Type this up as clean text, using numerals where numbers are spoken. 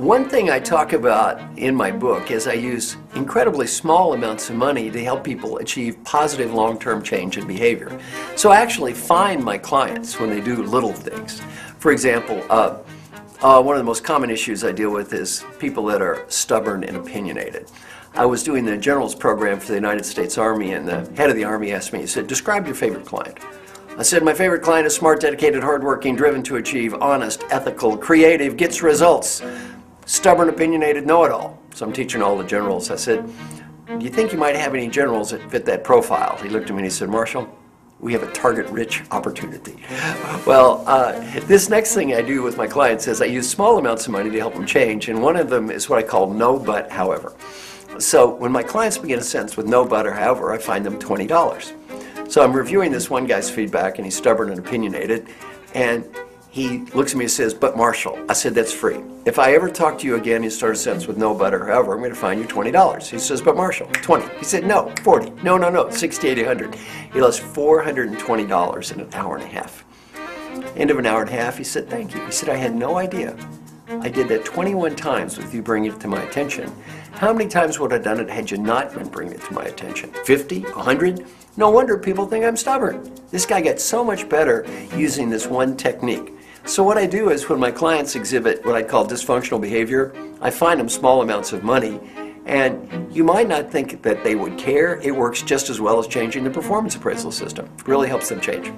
One thing I talk about in my book is I use incredibly small amounts of money to help people achieve positive long-term change in behavior. So I actually find my clients when they do little things. For example, one of the most common issues I deal with is people that are stubborn and opinionated. I was doing the General's program for the United States Army, and the head of the Army asked me, he said, describe your favorite client. I said, my favorite client is smart, dedicated, hardworking, driven to achieve, honest, ethical, creative, gets results, stubborn, opinionated, know-it-all. So I'm teaching all the generals. I said, do you think you might have any generals that fit that profile? He looked at me and he said, Marshall, we have a target-rich opportunity. Well, this next thing I do with my clients is I use small amounts of money to help them change, and one of them is what I call no but however. So when my clients begin a sentence with no but or however, I find them $20. So I'm reviewing this one guy's feedback, and he's stubborn and opinionated, and he looks at me and says, but Marshall, I said, that's free. If I ever talk to you again and you start a sentence with no but or however, I'm going to fine you $20. He says, but Marshall, 20. He said, no, 40. No, 60, 80, 100. He lost $420 in an hour and a half. End of an hour and a half, he said, thank you. He said, I had no idea. I did that 21 times with you bringing it to my attention. How many times would I have done it had you not been bringing it to my attention? 50? 100? No wonder people think I'm stubborn. This guy got so much better using this one technique. So what I do is when my clients exhibit what I call dysfunctional behavior, I find them small amounts of money, and you might not think that they would care. It works just as well as changing the performance appraisal system. It really helps them change.